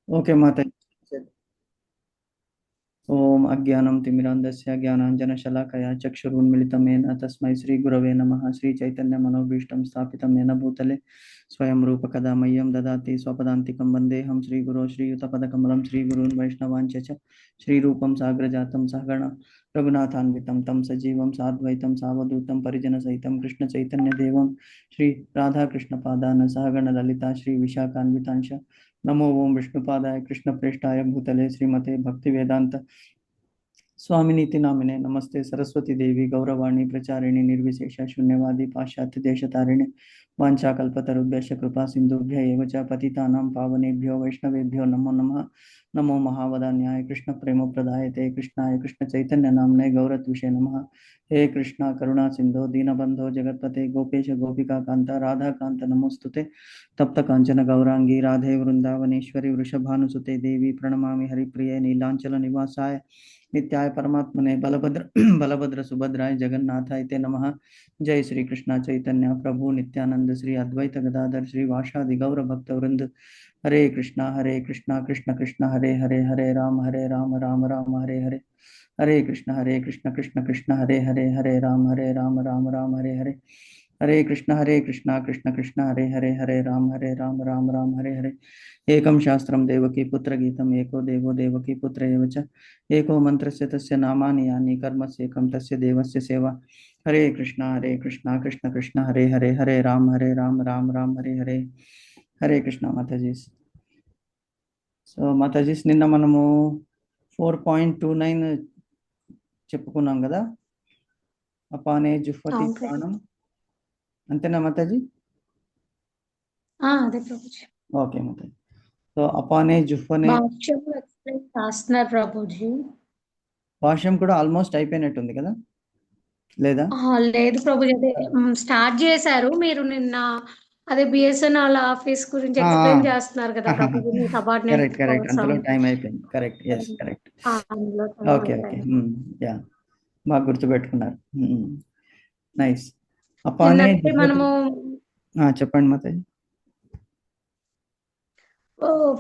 Okay మాత. ఓం అజ్ఞానం తిమిరాంధస్య జ్ఞానాంజనశలాకయా చక్షురున్మిళితం येन తస్మై శ్రీ గురవే నమః. శ్రీ చైతన్య మనోభీష్టం స్థాపితం येन భూతలే స్వయం రూప కదా మह्यं దదాతి స్వపదాంతికం వందేహం శ్రీగురో శ్రీయుతపదకమలం శ్రీగురూన్ వైష్ణవాంచ చ శ్రీరూపం సాగ్రజాతం సహగణ రఘునాథాన్వితం తం సజీవం సాద్వైతం సావధూతం పరిజన సహితం కృష్ణ చైతన్య దేవం శ్రీ రాధాకృష్ణ పాదాన సహగణ లలిత శ్రీ విశాఖాన్వితాంశ నమో ఓం విష్ణుపాదాయ కృష్ణ ప్రేష్టాయ భూతలే శ్రీమతే భక్తి వేదాంత स्वामिनीति नामिने नमस्ते सरस्वती देवी गौरवाणी प्रचारिणी निर्विशेष शून्यवादी पाश्चात्य देशतारिणे वाञ्छाकल्पतरुभ्यश्च कृपा सिन्धुभ्य एव च पतितानां पावनेभ्यो वैष्णवेभ्यो नमो नमः। नमो महावदान्याय कृष्ण प्रेम प्रदायते कृष्णाय कृष्ण चैतन्य नाम्ने गौरत्विषे नमः। हे कृष्णा करुणा सिंधो दीनबंधो जगत्पते गोपेश गोपिका कांता राधा कांत नमोस्तुते। तप्त कांचन गौरांगी राधे वृंदावनेश्वरी वृषभानुसुते देवी प्रणमामि हरिप्रिये नीलांचल निवासाय नित्याय परमात्मने बलभद्र बलभद्र सुभद्राय जगन्नाथाय ते नमः। जय श्री कृष्ण चैतन्य प्रभु नित्यानंद श्री अद्वैत गदाधर श्री वासादि गौर भक्त वृंद। हरे कृष्णा कृष्ण कृष्ण हरे हरे हरे राम राम राम हरे हरे। हरे कृष्ण कृष्ण कृष्ण हरे हरे हरे राम राम हरे हरे। हरे कृष्ण कृष्ण कृष्ण हरे हरे हरे राम राम हरे हरे। एकं शास्त्रं देवकी पुत्र गीतम् एको देवो देवकी पुत्र एव च एको मन्त्रस्य तस्य नामानि यानि कर्मस्येकं तस्य देवस्य सेवा। हरे कृष्ण कृष्ण कृष्ण हरे हरे हरे राम राम हरे हरे। हरे कृष्ण माताजी। సో మాతాజీస్ నిన్న మనము 4.29 చెప్పుకున్నాం కదా, అపానే జుహ్వతి అవును ప్రభు. ప్రాణం, అంతేనా మాతాజీ? అదే ప్రభుజీ. ఓకే మాతాజీ. సో అపానే జుహ్వనే భాష్యము ఎక్స్ప్లెయిన్ చేస్తున్నారు ప్రభుజీ. భాష్యం కూడా ఆల్మోస్ట్ అయిపోయినట్టుంది కదా, లేదా? లేదు ప్రభుజీ, అదే స్టార్ట్ చేశారు మీరు నిన్న. అదే బిఎస్ఎన్ఎల్ ఆఫీస్ గురించి ఎక్స్ప్లెయిన్ చేస్తున్నారు కదా ప్రభుజీ, మీ కరెక్ట్ సబార్డినేట్ కరెక్ట్, కోసం. అంతలో టైం అయిపోయింది. Correct, yes correct. అందులో time ఓకే ఓకే, అయిపోయింది. యా, బాగా గుర్తుపెట్టుకున్నారు. నైస్. అపానే నిన్నైతే జుహ్వతి. మనము చెప్పండి మాతాజీ.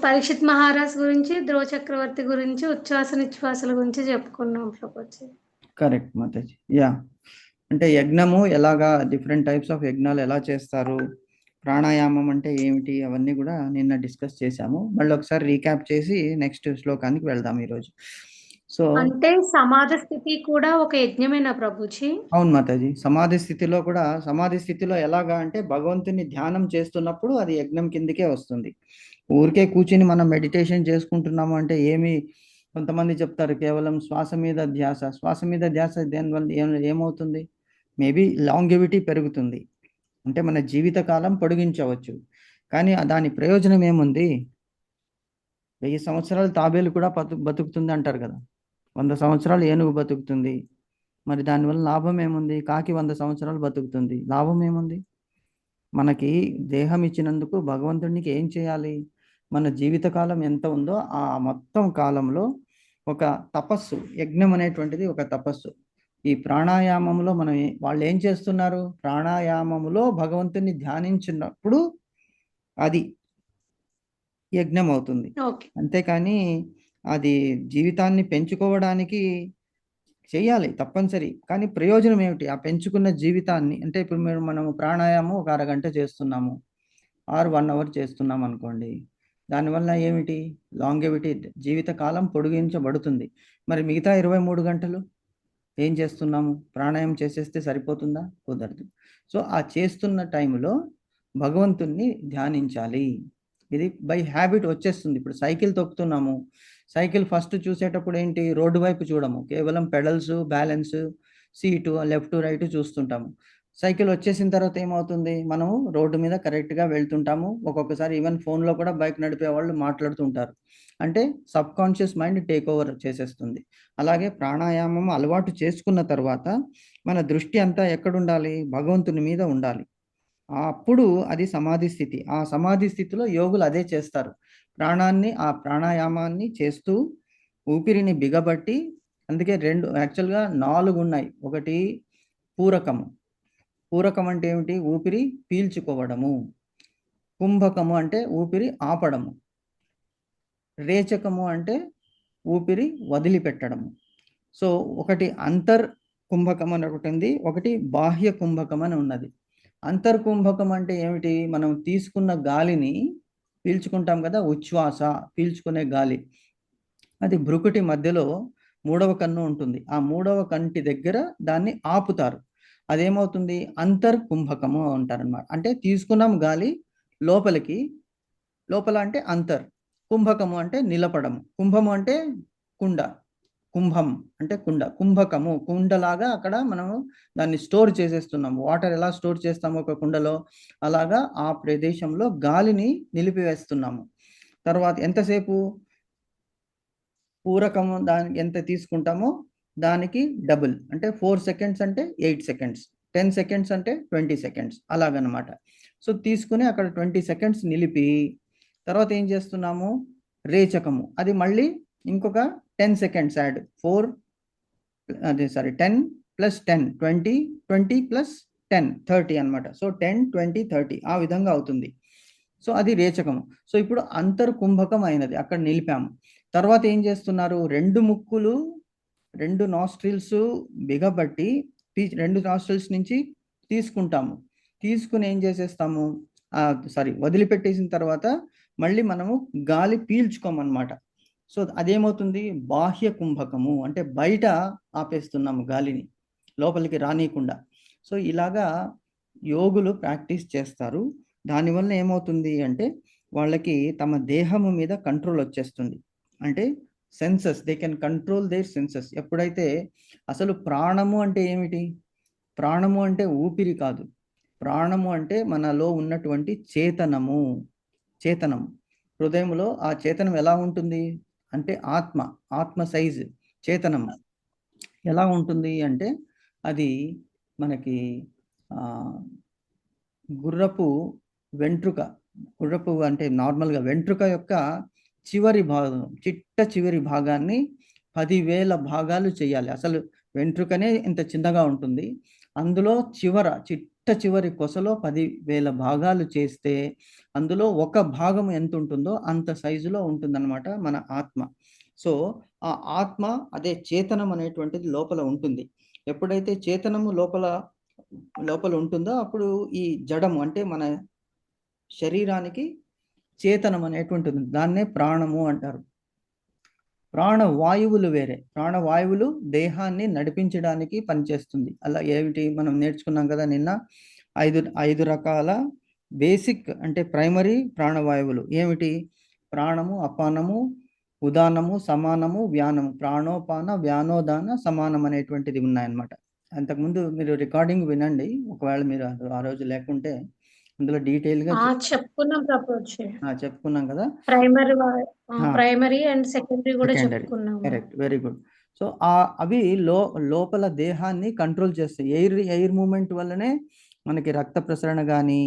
పరీక్షిత్ మహారాజ్ గురించి, ధ్రువ చక్రవర్తి గురించి, ఉచ్ఛ్వాస నిశ్వాసాల గురించి చెప్పుకున్నాం ప్రభుజీ. Correct Mataji, yeah. అంటే యజ్ఞము ఎలాగా, డిఫరెంట్ టైప్స్ ఆఫ్ యజ్ఞాలు ఎలా చేస్తారు, ప్రాణాయామం అంటే ఏమిటి, అవన్నీ కూడా నిన్న డిస్కస్ చేశాము. మళ్ళీ ఒకసారి రీక్యాప్ చేసి నెక్స్ట్ శ్లోకానికి వెళ్దాం ఈరోజు. సో అంటే సమాధి స్థితి కూడా ఒక యజ్ఞమేనా ప్రభుజీ? అవును మాతాజీ, సమాధి స్థితిలో కూడా, సమాధి స్థితిలో ఎలాగా అంటే భగవంతుని ధ్యానం చేస్తున్నప్పుడు అది యజ్ఞం కిందకే వస్తుంది. ఊరికే కూర్చుని మనం మెడిటేషన్ చేసుకుంటున్నాము అంటే ఏమి, కొంతమంది చెప్తారు కేవలం శ్వాస మీద ధ్యాస, శ్వాస మీద ధ్యాస దేనివల్ల ఏమవుతుంది? మేబీ లాంగివిటీ పెరుగుతుంది, అంటే మన జీవితకాలం పొడిగించవచ్చు. కానీ దాని ప్రయోజనం ఏముంది? 1000 సంవత్సరాలు తాబేలు కూడా బతుకుతుంది అంటారు కదా, 100 సంవత్సరాలు ఏనుగు బతుకుతుంది. మరి దానివల్ల లాభం ఏముంది? కాకి 100 సంవత్సరాలు బతుకుతుంది, లాభం ఏముంది? మనకి దేహం ఇచ్చినందుకు భగవంతునికి ఏం చేయాలి? మన జీవితకాలం ఎంత ఉందో ఆ మొత్తం కాలంలో ఒక తపస్సు, యజ్ఞం అనేటువంటిది ఒక తపస్సు. ఈ ప్రాణాయామంలో మనం వాళ్ళు ఏం చేస్తున్నారు? ప్రాణాయామములో భగవంతుని ధ్యానించినప్పుడు అది యజ్ఞం అవుతుంది. అంతేకాని అది జీవితాన్ని పెంచుకోవడానికి చేయాలి తప్పనిసరి. కానీ ప్రయోజనం ఏమిటి ఆ పెంచుకున్న జీవితాన్ని? అంటే ఇప్పుడు మనము ప్రాణాయామం ఒక అరగంట చేస్తున్నాము ఆర్ 1 అవర్ చేస్తున్నాం అనుకోండి, దానివల్ల ఏమిటి? లాంగెవిటీ, జీవితకాలం పొడిగించబడుతుంది. మరి మిగతా 23 గంటలు ఏం చేస్తున్నాము? ప్రాణాయామం చేసేస్తే సరిపోతుందా? కుదరదు. సో ఆ చేస్తున్న టైంలో భగవంతుణ్ణి ధ్యానించాలి. ఇది బై హ్యాబిట్ వచ్చేస్తుంది. ఇప్పుడు సైకిల్ తొక్కుతున్నాము, సైకిల్ ఫస్ట్ చూసేటప్పుడు ఏంటి? రోడ్డు వైపు చూడము, కేవలం pedals, balance, seat, left right చూస్తుంటాము. సైకిల్ వచ్చేసిన తర్వాత ఏమవుతుంది? మనము రోడ్డు మీద కరెక్ట్గా వెళ్తుంటాము. ఒక్కొక్కసారి ఈవెన్ ఫోన్లో కూడా బైక్ నడిపే వాళ్ళు మాట్లాడుతుంటారు. అంటే sub conscious mind take over చేసేస్తుంది. అలాగే ప్రాణాయామం అలవాటు చేసుకున్న తర్వాత మన దృష్టి అంతా ఎక్కడుండాలి? భగవంతుని మీద ఉండాలి. అప్పుడు అది సమాధి స్థితి. ఆ సమాధి స్థితిలో యోగులు అదే చేస్తారు. ప్రాణాన్ని, ఆ ప్రాణాయామాన్ని చేస్తూ ఊపిరిని బిగబట్టి, అందుకే యాక్చువల్గా 4 ఉన్నాయి. ఒకటి పూరకము. పూరకం అంటే ఏమిటి? ఊపిరి పీల్చుకోవడము. కుంభకము అంటే ఊపిరి ఆపడము. రేచకము అంటే ఊపిరి వదిలిపెట్టడము. సో ఒకటి అంతర్ కుంభకం అని ఒకటి ఉంది, ఒకటి బాహ్య కుంభకం అని ఉన్నది. అంతర్ కుంభకం అంటే ఏమిటి? మనం తీసుకున్న గాలిని పీల్చుకుంటాం కదా, ఉచ్ఛ్వాస, పీల్చుకునే గాలి, అది భ్రుకుటి మధ్యలో మూడవ కన్ను ఉంటుంది. ఆ మూడవ కంటి దగ్గర దాన్ని ఆపుతారు. అదేమవుతుంది? అంతర్ కుంభకము అంటారనమాట. అంటే తీసుకున్నాం గాలి లోపలికి, లోపల అంటే అంతర్, కుంభకము అంటే నిలపడము, కుంభము అంటే కుండ, కుంభం అంటే కుండ, కుంభకము కుండలాగా అక్కడ మనము దాన్ని స్టోర్ చేసేస్తున్నాము. వాటర్ ఎలా స్టోర్ చేస్తాము ఒక కుండలో, అలాగా ఆ ప్రదేశంలో గాలిని నిలిపివేస్తున్నాము. తర్వాత ఎంతసేపు? పూరకము దానికి ఎంత తీసుకుంటామో దానికి డబుల్, అంటే 4 సెకండ్స్ అంటే 8 సెకండ్స్, 10 సెకండ్స్ అంటే 20 సెకండ్స్ అలాగనమాట. సో తీసుకుని అక్కడ 20 సెకండ్స్ నిలిపి తర్వాత ఏం చేస్తున్నాము? రేచకము, అది మళ్ళీ ఇంకొక 10 సెకండ్స్ యాడ్, 10 ప్లస్ 10 20, 20 ప్లస్ 10 30 అనమాట. సో 10 20 30 ఆ విధంగా అవుతుంది. సో అది రేచకము. సో ఇప్పుడు అంతర్కుంభకం అయినది, అక్కడ నిలిపాము. తర్వాత ఏం చేస్తున్నారు? 2 ముక్కులు, 2 నాస్ట్రిల్స్ బిగబట్టి 2 నాస్ట్రిల్స్ నుంచి తీసుకుంటాము. తీసుకుని ఏం చేసేస్తాము? వదిలిపెట్టేసిన తర్వాత మళ్ళీ మనము గాలి పీల్చుకోమన్నమాట. సో అదేమవుతుంది? బాహ్య కుంభకము, అంటే బయట ఆపేస్తున్నాము గాలిని, లోపలికి రానియకుండా. సో ఇలాగా యోగులు ప్రాక్టీస్ చేస్తారు. దానివల్ల ఏమవుతుంది అంటే వాళ్ళకి తమ దేహము మీద కంట్రోల్ వచ్చేస్తుంది. అంటే senses, they can control their senses. ఎప్పుడైతే అసలు ప్రాణము అంటే ఏమిటి? ప్రాణము అంటే ఊపిరి కాదు. ప్రాణము అంటే మనలో ఉన్నటువంటి చేతనము. చేతనం, హృదయంలో ఆ చేతనం ఎలా ఉంటుంది అంటే ఆత్మ సైజు చేతనం ఎలా ఉంటుంది అంటే అది మనకి గుర్రపు వెంట్రుక, గుర్రపు అంటే నార్మల్గా వెంట్రుక యొక్క చివరి భాగం, చివరి భాగాన్ని 10,000 భాగాలు చేయాలి. అసలు వెంట్రుకనే ఇంత చిన్నగా ఉంటుంది, అందులో చివరి కొసలో 10,000 భాగాలు చేస్తే అందులో ఒక భాగం ఎంత ఉంటుందో అంత సైజులో ఉంటుందన్నమాట మన ఆత్మ. సో ఆ ఆత్మ, అదే చేతనం అనేటువంటిది లోపల ఉంటుంది. ఎప్పుడైతే చేతనము లోపల ఉంటుందో అప్పుడు ఈ జడము అంటే మన శరీరానికి చేతనం అనేటువంటిది, దాన్నే ప్రాణము అంటారు. ప్రాణవాయువులు వేరే, ప్రాణవాయువులు దేహాన్ని నడిపించడానికి పనిచేస్తుంది. అలా ఏమిటి మనం నేర్చుకున్నాం కదా నిన్న, 5 రకాల బేసిక్ అంటే ప్రైమరీ ప్రాణవాయువులు ఏమిటి? ప్రాణము, అపానము, ఉదానము, సమానము, వ్యానము. ప్రాణోపాన వ్యానోదాన సమానం అనేటువంటిది ఉన్నాయన్నమాట. అంతకుముందు మీరు రికార్డింగ్ వినండి, ఒకవేళ మీరు ఆ రోజు లేకుంటే అందులో డీటెయిల్గా చెప్పుకున్నాం కదా. ప్రైమరీ అండ్ సెకండరీ కూడా చెప్పుకున్నాం. Correct, very good. సో అవి లోపల దేహాన్ని కంట్రోల్ చేస్తాయి. ఎయిర్ మూమెంట్ వల్లనే మనకి రక్త ప్రసరణ కానీ,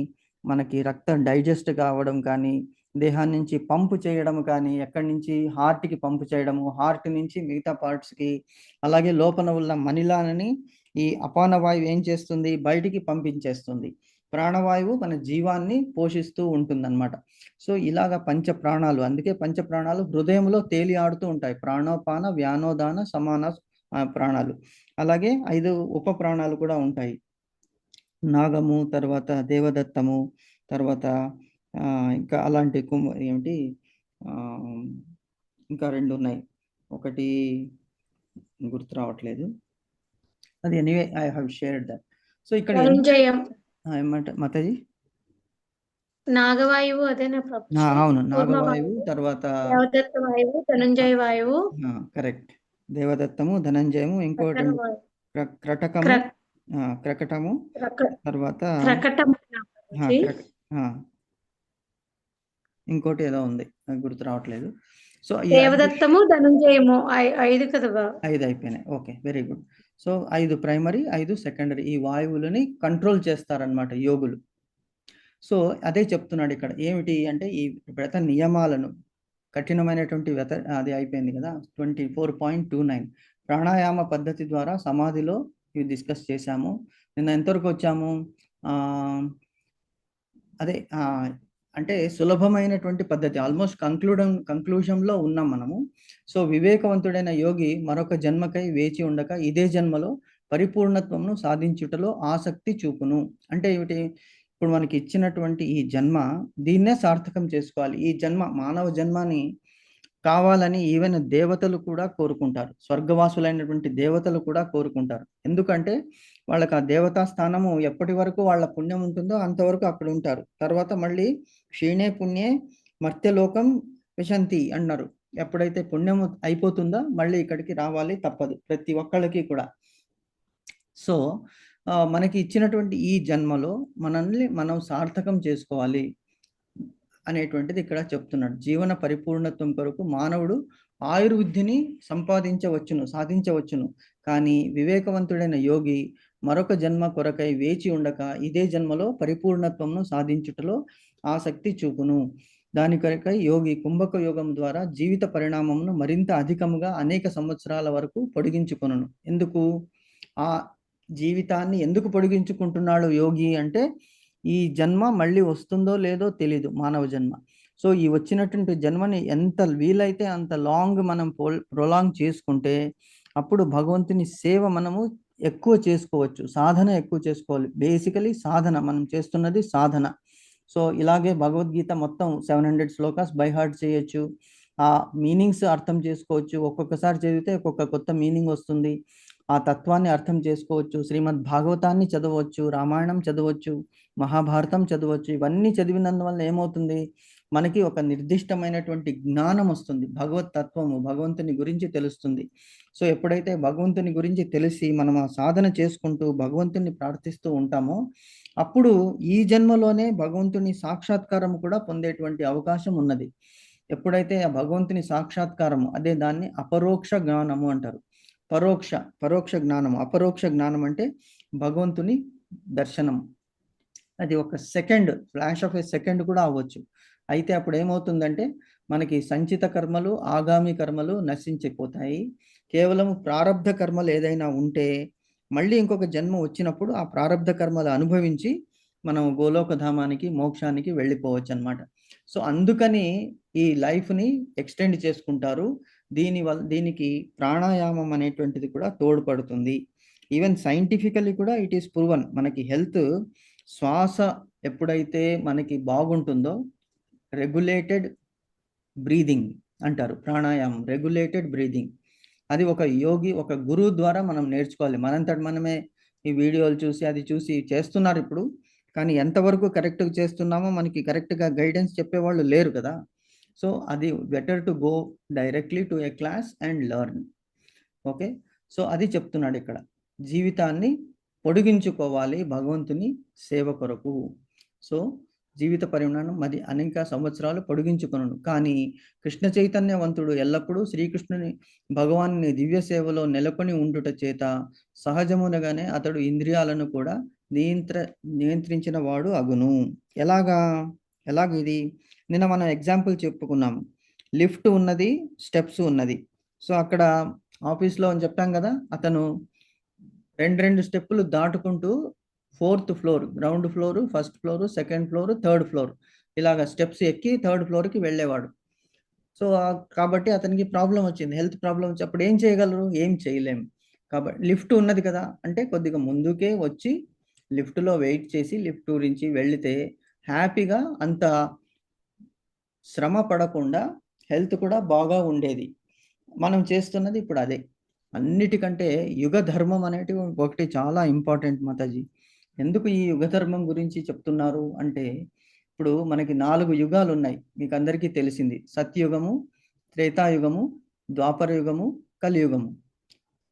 మనకి రక్తం డైజెస్ట్ కావడం కానీ, దేహాన్ని నుంచి పంపు చేయడం కానీ, ఎక్కడి నుంచి హార్ట్కి పంపు చేయడము, హార్ట్ నుంచి మిగతా పార్ట్స్కి, అలాగే లోపల ఉన్న మనిలాలని ఈ అపాన వాయువు ఏం చేస్తుంది? బయటికి పంపించేస్తుంది. ప్రాణవాయువు మన జీవాన్ని పోషిస్తూ ఉంటుందన్నమాట. సో ఇలాగ పంచ ప్రాణాలు, అందుకే పంచ ప్రాణాలు హృదయంలో తేలి ఆడుతూ ఉంటాయి. ప్రాణోపాన వ్యానోదాన సమాన ప్రాణాలు. అలాగే 5 ఉప ప్రాణాలు కూడా ఉంటాయి. నాగము, తర్వాత దేవదత్తము, తర్వాత ఇంకా అలాంటి ఏమిటి ఇంకా 2 ఉన్నాయి, ఒకటి గుర్తు రావట్లేదు. అది anyway I have shared that. So ఇక్కడ ఏమంటారు మాతాజీ? నాగవాయువు అదేనా ప్రభు? అవును, నాగవాయువు, తర్వాత దేవదత్త వాయువు, ధనంజయ వాయువు. కరెక్ట్, దేవదత్తము, ధనంజయము, ఇంకోటి క్రకటము, తర్వాత ఇంకోటి ఏదో ఉంది, గుర్తు రావట్లేదు. సో దేవదత్తము, ధనంజయము 5 కదా? 5 అయిపోయినాయి. Okay, very good. So 5 primary, 5 secondary, ఈ వాయువులని కంట్రోల్ చేస్తారనమాట యోగులు. సో అదే చెప్తున్నాడు ఇక్కడ. ఏమిటి అంటే ఈ వ్రత నియమాలను, కఠినమైనటువంటి అది అయిపోయింది కదా. 24.29 ప్రాణాయామ పద్ధతి ద్వారా సమాధిలో ఇవి డిస్కస్ చేశాము. నిన్న ఎంతవరకు వచ్చాము? అదే అంటే సులభమైనటువంటి పద్ధతి. ఆల్మోస్ట్ కంక్లూజన్‌లో ఉన్నాం మనము. సో, వివేకవంతుడైన యోగి మరొక జన్మకై వేచి ఉండక ఇదే జన్మలో పరిపూర్ణత్వమును సాధించుటలో ఆసక్తి చూపును. అంటే ఏమిటి? ఇప్పుడు మనకి ఇచ్చినటువంటి ఈ జన్మ దీన్నే సార్థకం చేసుకోవాలి. ఈ జన్మ మానవ జన్మని కావాలని ఈవెన్ దేవతలు కూడా కోరుకుంటారు. స్వర్గవాసులైనటువంటి దేవతలు కూడా కోరుకుంటారు. ఎందుకంటే వాళ్ళకి ఆ దేవతా స్థానము ఎప్పటి వరకు వాళ్ళ పుణ్యం ఉంటుందో అంతవరకు అక్కడ ఉంటారు. తర్వాత మళ్ళీ క్షీణే పుణ్యే మర్త్యలోకం విశంతి అన్నారు. ఎప్పుడైతే పుణ్యం అయిపోతుందో మళ్ళీ ఇక్కడికి రావాలి తప్పదు. ప్రతి ఒక్కళ్ళకి కూడా. సో, మనకి ఇచ్చినటువంటి ఈ జన్మలో మనల్ని మనం సార్థకం చేసుకోవాలి అనేటువంటిది ఇక్కడ చెప్తున్నాడు. జీవన పరిపూర్ణత్వం కొరకు మానవుడు ఆయుర్వృద్ధిని సాధించవచ్చును. కానీ వివేకవంతుడైన యోగి మరొక జన్మ కొరకై వేచి ఉండక ఇదే జన్మలో పరిపూర్ణత్వంను సాధించుటలో ఆసక్తి చూపును. దాని కొరకై యోగి కుంభక యోగం ద్వారా జీవిత పరిణామమును మరింత అధికముగా అనేక సంవత్సరాల వరకు పొడిగించుకొనును. ఎందుకు? ఆ జీవితాన్ని ఎందుకు పొడిగించుకుంటున్నాడు యోగి అంటే, ఈ జన్మ మళ్ళీ వస్తుందో లేదో తెలీదు, మానవ జన్మ. సో, ఈ వచ్చినటువంటి జన్మని ఎంత వీలైతే అంత లాంగ్ మనం ప్రొలాంగ్ చేసుకుంటే, అప్పుడు భగవంతుని సేవ మనము ఎక్కువ చేసుకోవచ్చు. సాధన ఎక్కువ చేసుకోవాలి. బేసికలీ సాధన. మనం చేస్తున్నది సాధన. సో, ఇలాగే భగవద్గీత మొత్తం 700 శ్లోకాస్ బై హార్ట్ చేయొచ్చు. ఆ మీనింగ్స్ అర్థం చేసుకోవచ్చు. ఒక్కొక్కసారి చదివితే ఒక్కొక్క కొత్త మీనింగ్ వస్తుంది. ఆ తత్వాన్ని అర్థం చేసుకోవచ్చు. శ్రీమద్ భాగవతాన్ని చదవచ్చు, రామాయణం చదవచ్చు, మహాభారతం చదవచ్చు. ఇవన్నీ చదివినందువల్ల ఏమవుతుంది? మనకి ఒక నిర్దిష్టమైనటువంటి జ్ఞానం వస్తుంది. భగవత్ తత్వము, భగవంతుని గురించి తెలుస్తుంది. సో, ఎప్పుడైతే భగవంతుని గురించి తెలిసి మనం ఆ సాధన చేసుకుంటూ భగవంతుని ప్రార్థిస్తూ ఉంటామో, అప్పుడు ఈ జన్మలోనే భగవంతుని సాక్షాత్కారం కూడా పొందేటువంటి అవకాశం ఉన్నది. ఎప్పుడైతే ఆ భగవంతుని సాక్షాత్కారము, అదే దాన్ని అపరోక్ష జ్ఞానము అంటారు. పరోక్ష జ్ఞానం. అపరోక్ష జ్ఞానం అంటే భగవంతుని దర్శనం. అది ఒక second, flash of a second కూడా అవ్వచ్చు. అయితే అప్పుడు ఏమవుతుందంటే మనకి సంచిత కర్మలు, ఆగామి కర్మలు నశించిపోతాయి. కేవలం ప్రారబ్ధ కర్మలు ఏదైనా ఉంటే మళ్ళీ ఇంకొక జన్మ వచ్చినప్పుడు ఆ ప్రారబ్ధ కర్మలు అనుభవించి మనం గోలోకధామానికి, మోక్షానికి వెళ్ళిపోవచ్చు అన్నమాట. సో, అందుకని ఈ లైఫ్‌ని ఎక్స్టెండ్ చేసుకుంటారు. దీనికి ప్రాణాయామం అనేటువంటిది కూడా తోడ్పడుతుంది. ఈవెన్ సైంటిఫికల్లీ కూడా ఇట్ ఈస్ ప్రూవన్. మనకి హెల్త్, శ్వాస ఎప్పుడైతే మనకి బాగుంటుందో రెగ్యులేటెడ్ బ్రీదింగ్ అంటారు. ప్రాణాయామం రెగ్యులేటెడ్ బ్రీదింగ్. అది ఒక యోగి, ఒక గురువు ద్వారా మనం నేర్చుకోవాలి. మనంతట మనమే ఈ వీడియోలు చూసి, అది చూసి చేస్తున్నారు ఇప్పుడు. కానీ ఎంతవరకు కరెక్ట్‌గా చేస్తున్నామో మనకి కరెక్ట్‌గా గైడెన్స్ చెప్పేవాళ్ళు లేరు కదా! సో, అది better to go directly to a class and learn. Okay. So, అది చెప్తున్నాడు ఇక్కడ. జీవితాన్ని పొడిగించుకోవాలి భగవంతుని సేవ కొరకు. సో, జీవిత పరిమాణం మరి అనేక సంవత్సరాలు పొడిగించుకొనును. కానీ కృష్ణ చైతన్యవంతుడు ఎల్లప్పుడూ శ్రీకృష్ణుని భగవానుని దివ్య సేవలో నెలకొని ఉండుట చేత సహజమునగానే అతడు ఇంద్రియాలను కూడా నియంత్రించిన వాడు అగును. ఎలాగా? ఎలాగిది? నిన్న మనం ఎగ్జాంపుల్ చెప్పుకున్నాం. లిఫ్ట్ ఉన్నది, స్టెప్స్ ఉన్నది. సో, అక్కడ ఆఫీస్‌లో అని చెప్పాం కదా! అతను 2 స్టెప్పులు దాటుకుంటూ 4th floor, ground floor, first floor, second floor, third floor ఇలాగ స్టెప్స్ ఎక్కి థర్డ్ ఫ్లోర్‌కి వెళ్ళేవాడు. సో, కాబట్టి అతనికి ప్రాబ్లమ్ వచ్చింది. హెల్త్ ప్రాబ్లమ్ వచ్చి అప్పుడు ఏం చేయగలరు? ఏం చేయలేం. లిఫ్ట్ ఉన్నది కదా! అంటే కొద్దిగా ముందుకే వచ్చి లిఫ్ట్‌లో వెయిట్ చేసి లిఫ్ట్ గురించి వెళితే హ్యాపీగా అంత శ్రమ పడకుండా హెల్త్ కూడా బాగా ఉండేది. మనం చేస్తున్నది ఇప్పుడు అదే. అన్నిటికంటే యుగ ధర్మం అనేటివి ఒకటి చాలా ఇంపార్టెంట్ మాతాజీ. ఎందుకు ఈ యుగ ధర్మం గురించి చెప్తున్నారు అంటే, ఇప్పుడు మనకి 4 యుగాలున్నాయి. మీకందరికీ తెలిసింది. సత్యయుగము, త్రేతాయుగము, ద్వాపర యుగము, కలియుగము.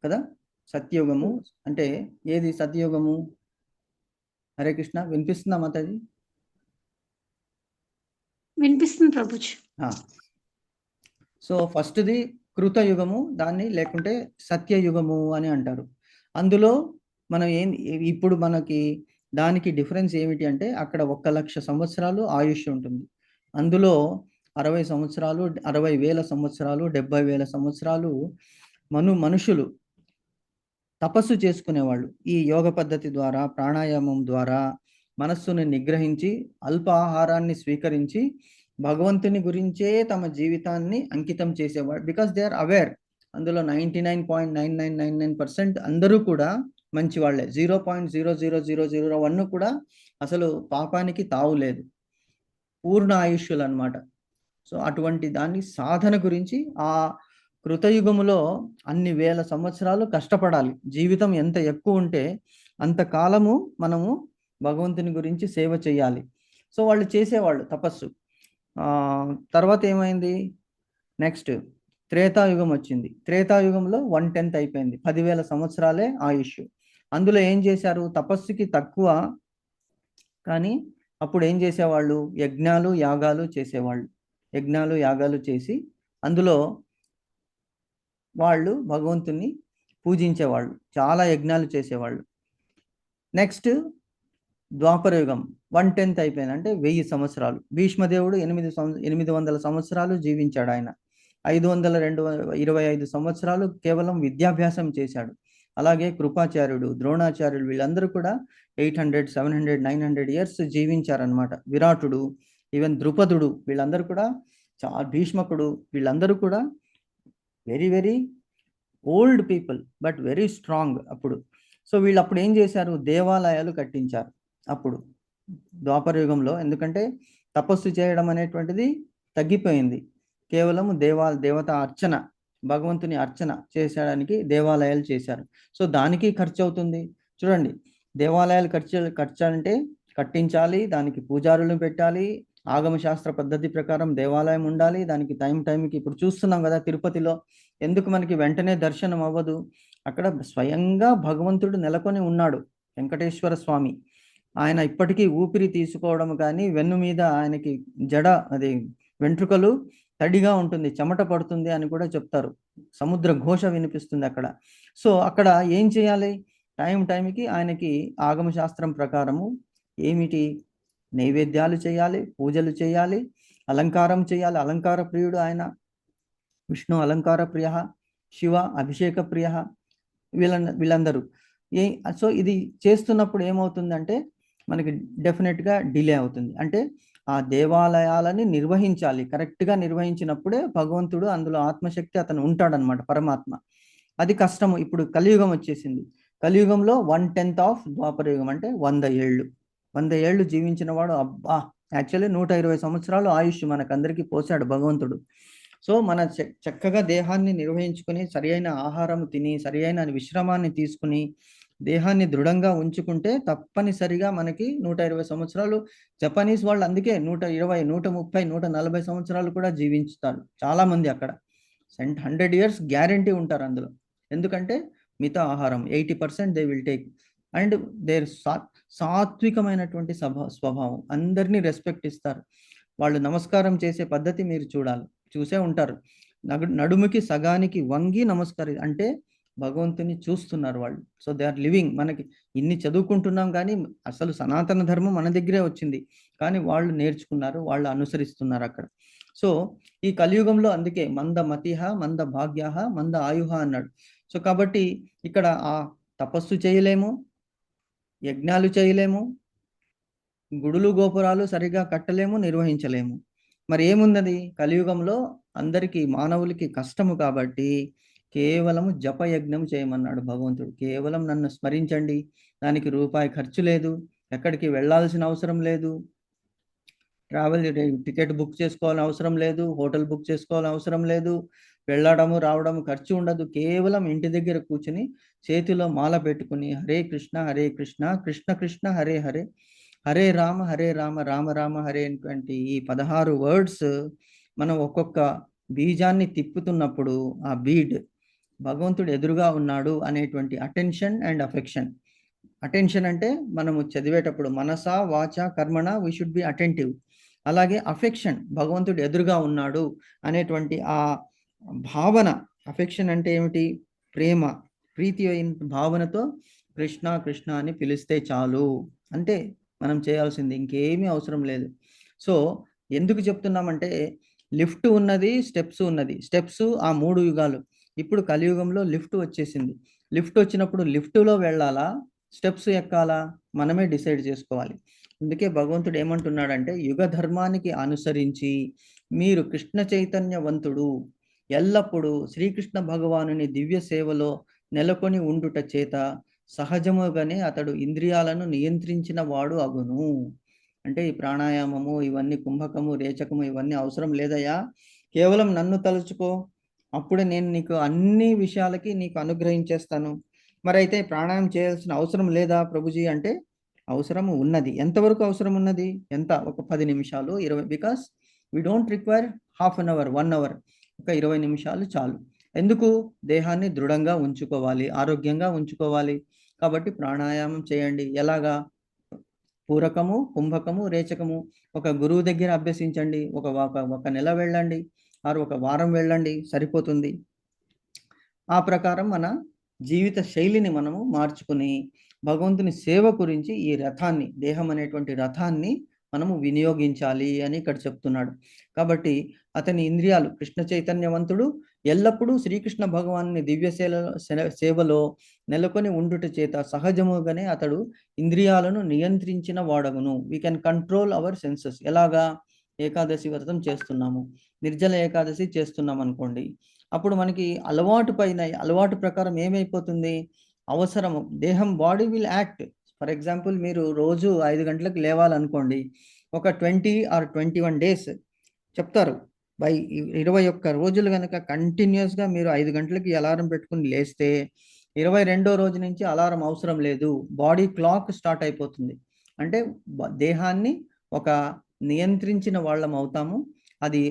కదా! సత్యయుగము అంటే ఏది సత్యయుగము? హరే కృష్ణ వినిపిస్తుందా మాతాజీ? వినిపిస్తుంది ప్రభుజీ. సో, ఫస్ట్‌ది కృతయుగము, దాన్ని లేకుంటే సత్యయుగము అని అంటారు. అందులో మనం ఇప్పుడు మనకి దానికి డిఫరెన్స్ ఏమిటి అంటే అక్కడ 1,00,000 సంవత్సరాలు ఆయుష్ ఉంటుంది. అందులో 60 సంవత్సరాలు, 60,000 సంవత్సరాలు, 70,000 సంవత్సరాలు మనుషులు తపస్సు చేసుకునేవాళ్ళు. ఈ యోగ పద్ధతి ద్వారా, ప్రాణాయామం ద్వారా మనస్సును నిగ్రహించి అల్ప ఆహారాన్ని స్వీకరించి భగవంతుని గురించే తమ జీవితాన్ని అంకితం చేసేవాడు. Because they are aware. అందులో 99.9999% అందరూ కూడా మంచి వాళ్ళే. 0.00001 కూడా అసలు పాపానికి తావు లేదు. పూర్ణ ఆయుష్యులు అనమాట. సో అటువంటి దాన్ని సాధన గురించి ఆ కృతయుగములో అన్ని వేల సంవత్సరాలు కష్టపడాలి. జీవితం ఎంత ఎక్కువ ఉంటే అంత కాలము మనము భగవంతుని గురించి సేవ చేయాలి. సో వాళ్ళు చేసేవాళ్ళు తపస్సు. తర్వాత ఏమైంది? నెక్స్ట్ త్రేతాయుగం వచ్చింది. త్రేతాయుగంలో 1/10 అయిపోయింది. 10,000 సంవత్సరాలే ఆయుష్. అందులో ఏం చేశారు? తపస్సుకి తక్కువ, కానీ అప్పుడు ఏం చేసేవాళ్ళు? యజ్ఞాలు యాగాలు చేసేవాళ్ళు. యజ్ఞాలు యాగాలు చేసి అందులో వాళ్ళు భగవంతుని పూజించేవాళ్ళు. చాలా యజ్ఞాలు చేసేవాళ్ళు. నెక్స్ట్ ద్వాపరయుగం 1/10 అయిపోయింది. అంటే 1000 సంవత్సరాలు. భీష్మదేవుడు 800 సంవత్సరాలు జీవించాడు. ఆయన 525 సంవత్సరాలు కేవలం విద్యాభ్యాసం చేశాడు. అలాగే కృపాచార్యుడు, ద్రోణాచార్యుడు వీళ్ళందరూ కూడా 800, 700, 900 ఇయర్స్ జీవించారనమాట. విరాటుడు, ఈవెన్ ద్రుపదుడు వీళ్ళందరూ కూడా, భీష్మకుడు వీళ్ళందరూ కూడా very very old people, but very strong అప్పుడు. సో వీళ్ళు అప్పుడు ఏం చేశారు? దేవాలయాలు కట్టించారు అప్పుడు ద్వాపరయుగంలో. ఎందుకంటే తపస్సు చేయడం అనేటువంటిది తగ్గిపోయింది. కేవలం దేవత అర్చన, భగవంతుని అర్చన చేసేయడానికి దేవాలయాలు చేశారు. సో దానికి ఖర్చు అవుతుంది. చూడండి, దేవాలయాలు ఖర్చు అంటే కట్టించాలి, దానికి పూజారులను పెట్టాలి, ఆగమ శాస్త్ర పద్ధతి ప్రకారం దేవాలయం ఉండాలి, దానికి టైంకి. ఇప్పుడు చూస్తున్నాం కదా తిరుపతిలో, ఎందుకు మనకి వెంటనే దర్శనం అవ్వదు? అక్కడ స్వయంగా భగవంతుడు నెలకొని ఉన్నాడు, వెంకటేశ్వర స్వామి. ఆయన ఇప్పటికీ ఊపిరి తీసుకోవడం కానీ, వెన్ను మీద ఆయనకి అది వెంట్రుకలు తడిగా ఉంటుంది, చెమట పడుతుంది అని కూడా చెప్తారు. సముద్ర ఘోష వినిపిస్తుంది అక్కడ. సో అక్కడ ఏం చేయాలి? టైంకి ఆయనకి ఆగమ శాస్త్రం ప్రకారము ఏమిటి? నైవేద్యాలు చేయాలి, పూజలు చేయాలి, అలంకారం చేయాలి. అలంకార ప్రియుడు ఆయన. విష్ణు అలంకార ప్రియ, శివ అభిషేక ప్రియ, వీళ్ళందరూ. సో ఇది చేస్తున్నప్పుడు ఏమవుతుందంటే మనకి డెఫినెట్గా డిలే అవుతుంది. అంటే ఆ దేవాలయాలని నిర్వహించాలి. కరెక్ట్గా నిర్వహించినప్పుడే భగవంతుడు, అందులో ఆత్మశక్తి అతను ఉంటాడనమాట, పరమాత్మ. అది కష్టము. ఇప్పుడు కలియుగం వచ్చేసింది. కలియుగంలో 1/10 ఆఫ్ ద్వాపరయుగం, అంటే 100 ఏళ్ళు. 100 ఏళ్ళు జీవించిన వాడు, అబ్బా, యాక్చువల్లీ 120 సంవత్సరాలు ఆయుష్ మనకందరికీ పోసాడు భగవంతుడు. సో మన చక్కగా దేహాన్ని నిర్వహించుకుని, సరి అయిన ఆహారం తిని, సరి అయిన విశ్రమాన్ని తీసుకుని, దేహాన్ని దృఢంగా ఉంచుకుంటే తప్పనిసరిగా మనకి 120 సంవత్సరాలు. జపనీస్ వాళ్ళు అందుకే 120, 130, 140 సంవత్సరాలు కూడా జీవించుతారు చాలా మంది అక్కడ. 100 ఇయర్స్ గ్యారంటీ ఉంటారు అందులో. ఎందుకంటే మిగతా ఆహారం 80% they will take. And there సాత్వికమైనటువంటి స్వభావం, అందరినీ రెస్పెక్ట్ ఇస్తారు. వాళ్ళు నమస్కారం చేసే పద్ధతి మీరు చూసే ఉంటారు. నడుముకి సగానికి వంగి నమస్కారం, అంటే భగవంతుని చూస్తున్నారు వాళ్ళు. So they are living. మనకి ఇన్ని చదువుకుంటున్నాం కానీ అసలు సనాతన ధర్మం మన దగ్గరే వచ్చింది, కానీ వాళ్ళు నేర్చుకున్నారు, వాళ్ళు అనుసరిస్తున్నారు అక్కడ. సో ఈ కలియుగంలో అందుకే మంద మతిహ, మంద భాగ్య, మంద ఆయుహ అన్నాడు. సో కాబట్టి ఇక్కడ ఆ తపస్సు చేయలేము, యజ్ఞాలు చేయలేము, గుడులు గోపురాలు సరిగా కట్టలేము, నిర్వహించలేము. మరి ఏమున్నది? కలియుగంలో అందరికీ, మానవులకి కష్టము కాబట్టి కేవలము జపయజ్ఞం చేయమన్నాడు భగవంతుడు. కేవలం నన్ను స్మరించండి, దానికి రూపాయి ఖర్చు లేదు, ఎక్కడికి వెళ్ళాల్సిన అవసరం లేదు, ట్రావెల్ టికెట్ బుక్ చేసుకోవాలని అవసరం లేదు, హోటల్ బుక్ చేసుకోవాలని అవసరం లేదు, వెళ్ళడము రావడము ఖర్చు ఉండదు. కేవలం ఇంటి దగ్గర కూర్చుని చేతిలో మాల పెట్టుకుని హరే కృష్ణ కృష్ణ కృష్ణ హరే హరే, హరే రామ రామ రామ హరే అనేటువంటి ఈ 16 వర్డ్స్ మనం ఒక్కొక్క బీజాన్ని తిప్పుతున్నప్పుడు ఆ బీడ్ భగవంతుడు ఎదురుగా ఉన్నాడు అనేటువంటి అటెన్షన్ అండ్ అఫెక్షన్. అటెన్షన్ అంటే మనము చదివేటప్పుడు మనస వాచ కర్మణ వీ షుడ్ బి అటెంటివ్. అలాగే అఫెక్షన్, భగవంతుడు ఎదురుగా ఉన్నాడు అనేటువంటి ఆ భావన. అఫెక్షన్ అంటే ఏమిటి? ప్రేమ, ప్రీతి అయిన భావనతో కృష్ణ కృష్ణ అని పిలిస్తే చాలు. అంటే మనం చేయాల్సింది ఇంకేమీ అవసరం లేదు. సో ఎందుకు చెప్తున్నామంటే లిఫ్ట్ ఉన్నది, స్టెప్స్ ఉన్నది. స్టెప్స్ ఆ 3 యుగాలు. ఇప్పుడు కలియుగంలో లిఫ్ట్ వచ్చేసింది. లిఫ్ట్ వచ్చినప్పుడు లిఫ్ట్లో వెళ్ళాలా, స్టెప్స్ ఎక్కాలా మనమే డిసైడ్ చేసుకోవాలి. అందుకే భగవంతుడు ఏమంటున్నాడంటే, యుగ ధర్మానికి అనుసరించి మీరు కృష్ణ చైతన్యవంతుడు ఎల్లప్పుడూ శ్రీకృష్ణ భగవానుని దివ్య సేవలో నెలకొని ఉండుట చేత సహజముగానే అతడు ఇంద్రియాలను నియంత్రించిన వాడు అగును. అంటే ఈ ప్రాణాయామము, ఇవన్నీ కుంభకము, రేచకము ఇవన్నీ అవసరం లేదయ్యా. కేవలం నన్ను తలుచుకో, అప్పుడే నేను నీకు అన్ని విషయాలకి నీకు అనుగ్రహించేస్తాను. మరి అయితే ప్రాణాయామం చేయాల్సిన అవసరం లేదా ప్రభుజీ అంటే, అవసరం ఉన్నది. ఎంతవరకు అవసరం ఉన్నది? ఎంత? ఒక 10 నిమిషాలు, 20, because we don't require half an hour, 1 hour. ఒక 20 నిమిషాలు చాలు. ఎందుకు? దేహాన్ని దృఢంగా ఉంచుకోవాలి, ఆరోగ్యంగా ఉంచుకోవాలి. కాబట్టి ప్రాణాయామం చేయండి. ఎలాగా? పూరకము, కుంభకము, రేచకము ఒక గురువు దగ్గర అభ్యసించండి. ఒక నెల వెళ్ళండి, ఆరు ఒక వారం వెళ్ళండి, సరిపోతుంది. ఆ ప్రకారం మన జీవిత శైలిని మనము మార్చుకుని భగవంతుని సేవ గురించి ఈ రథాన్ని, దేహం అనేటువంటి రథాన్ని మనము వినియోగించాలి అని ఇక్కడ చెప్తున్నాడు. కాబట్టి అతని ఇంద్రియాలు, కృష్ణ చైతన్యవంతుడు ఎల్లప్పుడూ శ్రీకృష్ణ భగవాన్ని దివ్య సేవలో నెలకొని ఉండుట చేత సహజముగానే అతడు ఇంద్రియాలను నియంత్రించిన వాడగును. We can control our senses. ఎలాగా? ఏకాదశి వ్రతం చేస్తున్నాము, నిర్జల ఏకాదశి చేస్తున్నాం అనుకోండి, అప్పుడు మనకి అలవాటు ప్రకారం ఏమైపోతుంది? అవసరము, దేహం, body will act. For example, మీరు రోజు 5 గంటలకు లేవాలనుకోండి, ఒక 20 or 21 డేస్ చెప్తారు. బై 21 రోజులు కనుక కంటిన్యూస్గా మీరు 5 గంటలకి అలారం పెట్టుకుని లేస్తే 22వ రోజు నుంచి అలారం అవసరం లేదు. బాడీ క్లాక్ స్టార్ట్ అయిపోతుంది. అంటే దేహాన్ని ఒక నియంత్రించిన వాళ్ళం అవుతాము. అది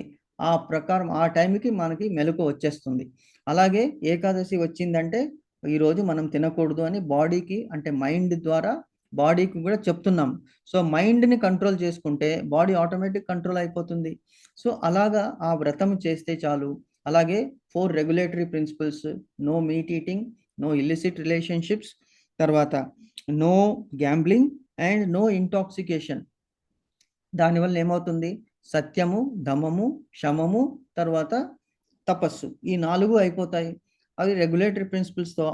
ఆ ప్రకారం ఆ టైంకి మనకి మెలకు వచ్చేస్తుంది. అలాగే ఏకాదశి వచ్చిందంటే ఈరోజు మనం తినకూడదు అని బాడీకి, అంటే మైండ్ ద్వారా బాడీకి కూడా చెప్తున్నాం. సో మైండ్ని కంట్రోల్ చేసుకుంటే బాడీ ఆటోమేటిక్ కంట్రోల్ అయిపోతుంది. సో అలాగా ఆ వ్రతం చేస్తే చాలు. అలాగే 4 regulatory principles: no meat eating, no illicit relationships, తర్వాత no gambling and no intoxication. దానివల్ల ఏమవుతుంది? సత్యము, దమము, శమము, తర్వాత తపస్సు, ఈ 4 అయిపోతాయి. అవి రెగ్యులేటరీ ప్రిన్సిపల్స్తో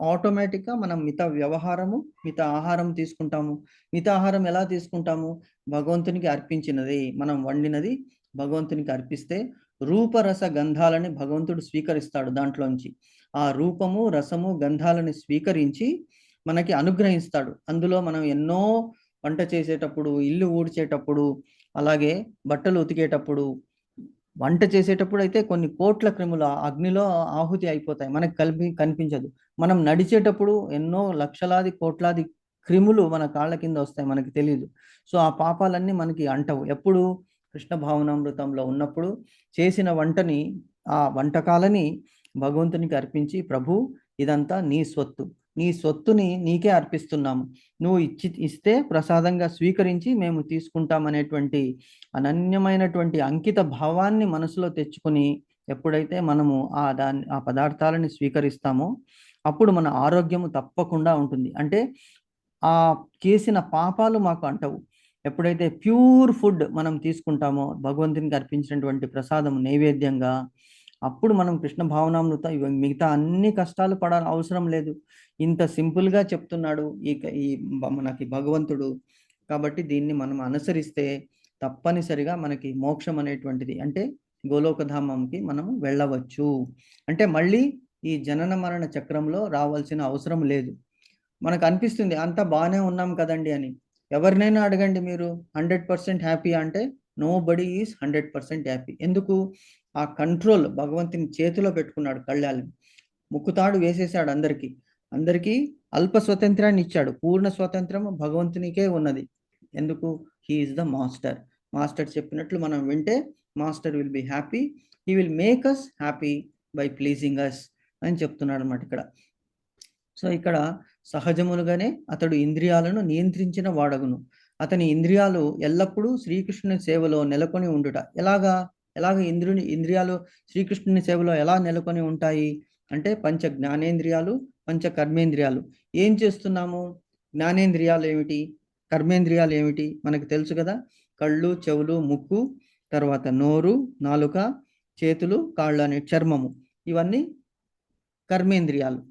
ఆటోమేటిక్గా మనం మిత వ్యవహారము, మిత ఆహారం తీసుకుంటాము. మిత ఆహారం ఎలా తీసుకుంటాము? భగవంతునికి అర్పించినది, మనం వండినది భగవంతునికి అర్పిస్తే రూపరస గంధాలని భగవంతుడు స్వీకరిస్తాడు. దాంట్లోంచి ఆ రూపము, రసము, గంధాలని స్వీకరించి మనకి అనుగ్రహిస్తాడు. అందులో మనం ఎన్నో వంట చేసేటప్పుడు, ఇల్లు ఊడ్చేటప్పుడు, అలాగే బట్టలు ఉతికేటప్పుడు, వంట చేసేటప్పుడు అయితే కొన్ని కోట్ల క్రిములు అగ్నిలో ఆహుతి అయిపోతాయి, మనకు కనిపించదు. మనం నడిచేటప్పుడు ఎన్నో లక్షలాది కోట్లాది క్రిములు మన కాళ్ళ కింద వస్తాయి, మనకి తెలియదు. సో ఆ పాపాలన్నీ మనకి అంటవు. ఎప్పుడు? కృష్ణ భావనామృతంలో ఉన్నప్పుడు చేసిన వంటని, ఆ వంటకాలని భగవంతునికి అర్పించి, ప్రభు ఇదంతా నీ స్వత్తు, నీ స్వత్తుని నీకే అర్పిస్తున్నాము, నువ్వు ఇస్తే ప్రసాదంగా స్వీకరించి మేము తీసుకుంటామనేటువంటి అనన్యమైనటువంటి అంకిత భావాన్ని మనసులో తెచ్చుకొని ఎప్పుడైతే మనము ఆ పదార్థాలని స్వీకరిస్తామో అప్పుడు మన ఆరోగ్యము తప్పకుండా ఉంటుంది. అంటే ఆ చేసిన పాపాలు మాకు అంటవు. ఎప్పుడైతే ప్యూర్ ఫుడ్ మనం తీసుకుంటామో, భగవంతునికి అర్పించినటువంటి ప్రసాదం నైవేద్యంగా, అప్పుడు మనం కృష్ణ భావనామృత మిగతా అన్ని కష్టాలు పడాలి అవసరం లేదు. ఇంత సింపుల్గా చెప్తున్నాడు ఈ మనకి భగవంతుడు. కాబట్టి దీన్ని మనం అనుసరిస్తే తప్పనిసరిగా మనకి మోక్షం అనేటువంటిది, అంటే గోలోకధామంకి మనము వెళ్ళవచ్చు. అంటే మళ్ళీ ఈ జనన మరణ చక్రంలో రావాల్సిన అవసరం లేదు. మనకు అనిపిస్తుంది అంతా బాగానే ఉన్నాం కదండి అని. ఎవరినైనా అడగండి మీరు, 100% హ్యాపీ అంటే నో బడీ ఈజ్ 100% హ్యాపీ. ఎందుకు? ఆ కంట్రోల్ భగవంతుని చేతిలో పెట్టుకున్నాడు. కళ్ళాలని ముక్కుతాడు వేసేసాడు. అందరికీ అల్ప స్వతంత్రాన్ని ఇచ్చాడు. పూర్ణ స్వతంత్రం భగవంతునికే ఉన్నది. ఎందుకు? He is the master. Master చెప్పినట్లు మనం వింటే master will be happy. He will make us happy by pleasing us అని చెప్తున్నాడు అన్నమాట ఇక్కడ. సో ఇక్కడ సహజములుగానే అతడు ఇంద్రియాలను నియంత్రించిన వాడగును. అతని ఇంద్రియాలు ఎల్లప్పుడూ శ్రీకృష్ణుని సేవలో నెలకొని ఉండుట. ఎలాగ ఇంద్రియాలు శ్రీకృష్ణుని సేవలో ఎలా నెలకొని ఉంటాయి అంటే, పంచ జ్ఞానేంద్రియాలు, పంచ కర్మేంద్రియాలు. ఏం చేస్తున్నాము? జ్ఞానేంద్రియాలు ఏమిటి, కర్మేంద్రియాలు ఏమిటి మనకు తెలుసు కదా. కళ్ళు, చెవులు, ముక్కు, తర్వాత నోరు, నాలుక, చేతులు, కాళ్ళు అనే చర్మము, ఇవన్నీ కర్మేంద్రియాలు.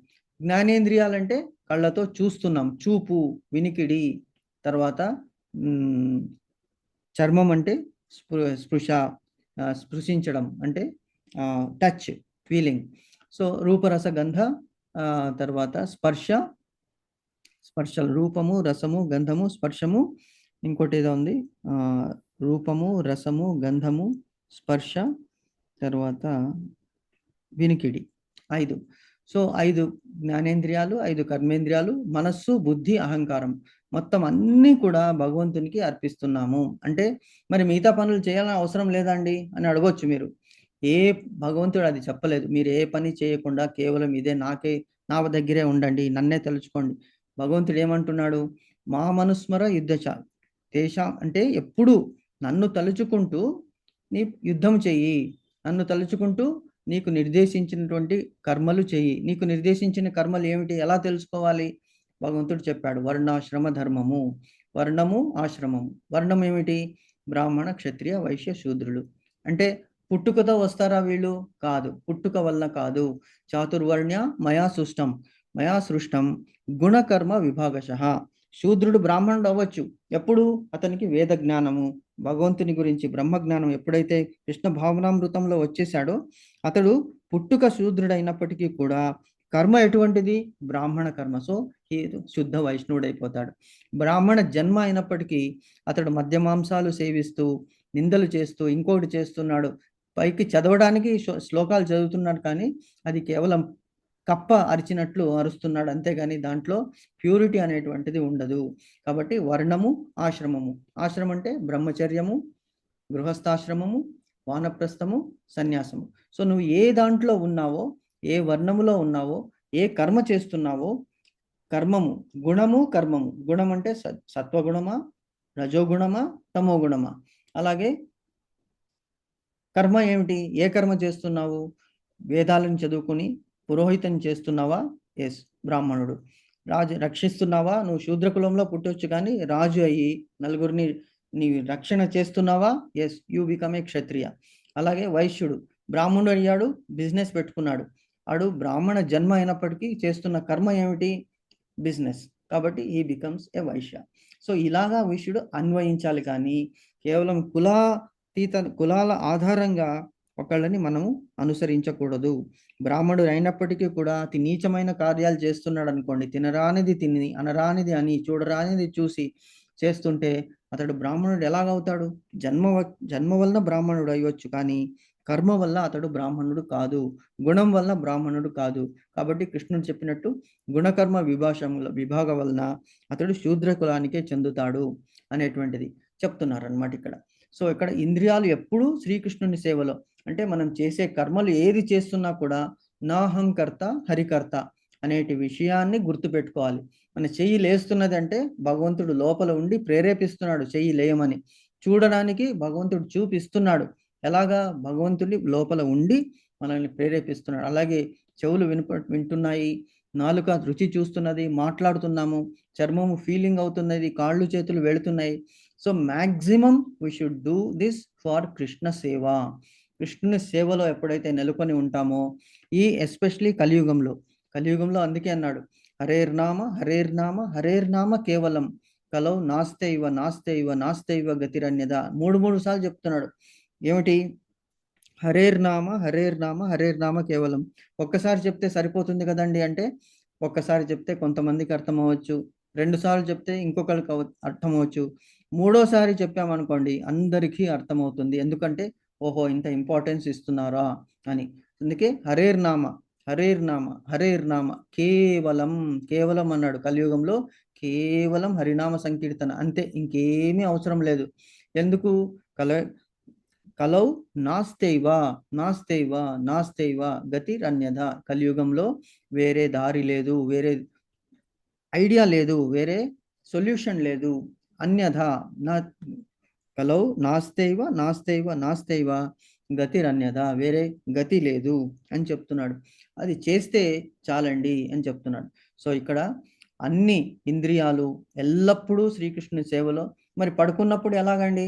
జ్ఞానేంద్రియాలంటే కళ్ళతో చూస్తున్నాం, చూపు, వినికిడి, తర్వాత చర్మం అంటే స్పృశ, స్పృశించడం అంటే టచ్, ఫీలింగ్. సో రూపరస గంధ, తర్వాత స్పర్శలు, రూపము, రసము, గంధము, స్పర్శము, ఇంకోటి ఏదో ఉంది, రూపము, రసము, గంధము, స్పర్శ, తర్వాత వినికిడి, 5. సో 5 జ్ఞానేంద్రియాలు, 5 కర్మేంద్రియాలు, మనస్సు, బుద్ధి, అహంకారం, మొత్తం అన్నీ కూడా భగవంతునికి అర్పిస్తున్నాము. అంటే మరి మిగతా పనులు చేయాలని అవసరం లేదండి అని అడగొచ్చు మీరు. భగవంతుడు అది చెప్పలేదు. మీరు ఏ పని చేయకుండా కేవలం ఇదే నా దగ్గరే ఉండండి, నన్నే తలుచుకోండి. భగవంతుడు ఏమంటున్నాడు? మా మనుస్మర యుద్ధచ తేషాం, అంటే ఎప్పుడు నన్ను తలుచుకుంటూ నీ యుద్ధం చెయ్యి, నన్ను తలుచుకుంటూ నీకు నిర్దేశించినటువంటి కర్మలు చెయ్యి. నీకు నిర్దేశించిన కర్మలు ఏమిటి, ఎలా తెలుసుకోవాలి? భగవంతుడు చెప్పాడు, వర్ణాశ్రమ ధర్మము. వర్ణము, ఆశ్రమము. వర్ణం ఏమిటి? బ్రాహ్మణ, క్షత్రియ, వైశ్య, శూద్రులు. అంటే పుట్టుకతో వస్తారా వీళ్ళు? కాదు, పుట్టుక వల్ల కాదు. చాతుర్వర్ణ్య మయా సృష్టం గుణకర్మ విభాగశః. శూద్రుడు బ్రాహ్మణుడు అవ్వచ్చు ఎప్పుడు? అతనికి వేద జ్ఞానము, భగవంతుని గురించి బ్రహ్మజ్ఞానం ఎప్పుడైతే కృష్ణ భావనామృతంలో వచ్చేసాడో, అతడు పుట్టుక శూద్రుడైనప్పటికీ కూడా కర్మ ఎటువంటిది? బ్రాహ్మణ కర్మ. సో శుద్ధ వైష్ణవుడైపోతాడు. బ్రాహ్మణ జన్మ అయినప్పటికీ అతడు మద్యమాంసాలు సేవిస్తూ, నిందలు చేస్తూ, ఇంకోటి చేస్తున్నాడు. పైకి చదవడానికి శ్లోకాలు చదువుతున్నాడు, కానీ అది కేవలం కప్ప అరిచినట్లు అరుస్తున్నాడు, అంతేగాని దాంట్లో ప్యూరిటీ అనేటువంటిది ఉండదు. కాబట్టి వర్ణము, ఆశ్రమము. ఆశ్రమం అంటే బ్రహ్మచర్యము, గృహస్థాశ్రమము, వానప్రస్థము, సన్యాసము. సో నువ్వు ఏ దాంట్లో ఉన్నావో, ఏ వర్ణములో ఉన్నావో, ఏ కర్మ చేస్తున్నావో, కర్మము, గుణము, కర్మము. గుణం అంటే సత్వగుణమా, రజోగుణమా, తమోగుణమా. అలాగే కర్మ ఏమిటి? ఏ కర్మ చేస్తున్నావు? వేదాలను చదువుకుని పురోహితం చేస్తున్నావా? ఎస్, బ్రాహ్మణుడు. రాజు రక్షిస్తున్నావా? నువ్వు శూద్రకులంలో పుట్టొచ్చు, కానీ రాజు అయ్యి నలుగురిని నీ రక్షణ చేస్తున్నావా? ఎస్, యూ బికమ్ ఏ క్షత్రియ. అలాగే వైశ్యుడు, బ్రాహ్మణుడు అయ్యాడు, బిజినెస్ పెట్టుకున్నాడు. ఆడు బ్రాహ్మణ జన్మ అయినప్పటికీ చేస్తున్న కర్మ ఏమిటి? బిజినెస్. కాబట్టి ఈ బికమ్స్ ఏ వైశ్య. సో ఇలాగా వైశ్యుడు అన్వయించాలి, కానీ కేవలం కులాల ఆధారంగా ఒకళ్ళని మనము అనుసరించకూడదు. బ్రాహ్మణుడు అయినప్పటికీ కూడా అతి నీచమైన కార్యాలు చేస్తున్నాడు అనుకోండి, తినరానిది తిని, అనరానిది అని, చూడరానిది చూసి చేస్తుంటే అతడు బ్రాహ్మణుడు ఎలాగవుతాడు? జన్మ వలన బ్రాహ్మణుడు అయ్యొచ్చు, కానీ కర్మ వల్ల అతడు బ్రాహ్మణుడు కాదు, గుణం వల్ల బ్రాహ్మణుడు కాదు. కాబట్టి కృష్ణుడు చెప్పినట్టు గుణకర్మ విభాగ వలన అతడు శూద్ర కులానికే చెందుతాడు అనేటువంటిది చెప్తున్నారు అన్నమాట ఇక్కడ. సో ఇక్కడ ఇంద్రియాలు ఎప్పుడూ శ్రీకృష్ణుని సేవలో, అంటే మనం చేసే కర్మలు ఏది చేస్తున్నా కూడా నాహంకర్త హరికర్త అనేటి విషయాన్ని గుర్తుపెట్టుకోవాలి. మన చెయ్యి లేస్తున్నది అంటే భగవంతుడు లోపల ఉండి ప్రేరేపిస్తున్నాడు చెయ్యి లేయమని. చూడడానికి భగవంతుడు చూపిస్తున్నాడు, ఎలాగా? భగవంతుడి లోపల ఉండి మనల్ని ప్రేరేపిస్తున్నాడు. అలాగే చెవులు వింటున్నాయి, నాలుక రుచి చూస్తున్నది, మాట్లాడుతున్నాము, చర్మము ఫీలింగ్ అవుతున్నది, కాళ్ళు చేతులు వెళుతున్నాయి. So maximum we should do this for Krishna సేవ. కృష్ణుని సేవలో ఎప్పుడైతే నెలకొని ఉంటామో, ఎస్పెషలీ కలియుగంలో అందుకే అన్నాడు, హరేర్నామ కేవలం కలౌ నాస్తైవ గతిరన్యద. 3 సార్లు చెప్తున్నాడు. ఏమిటి? హరేర్నామ కేవలం. ఒక్కసారి చెప్తే సరిపోతుంది కదండి అంటే, ఒక్కసారి చెప్తే కొంతమందికి అర్థం అవ్వచ్చు, 2 సార్లు చెప్తే ఇంకొకరికి అర్థం అవ్వచ్చు, 3ఓసారి చెప్పామనుకోండి అందరికీ అర్థమవుతుంది. ఎందుకంటే ఓహో ఇంత ఇంపార్టెన్స్ ఇస్తున్నారా అని. అందుకే హరేర్నామ కేవలం అన్నాడు. కలియుగంలో కేవలం హరినామ సంకీర్తన, అంతే, ఇంకేమీ అవసరం లేదు. ఎందుకు? కలౌ నాస్తైవ గతిరన్యథ. కలియుగంలో వేరే దారి లేదు, వేరే ఐడియా లేదు, వేరే సొల్యూషన్ లేదు. అన్యథ కలౌ నాస్తైవ గతిరన్యథ, వేరే గతి లేదు అని చెప్తున్నాడు. అది చేస్తే చాలండి అని చెప్తున్నాడు. సో ఇక్కడ అన్ని ఇంద్రియాలు ఎల్లప్పుడూ శ్రీకృష్ణుని సేవలో. మరి పడుకున్నప్పుడు ఎలాగండి?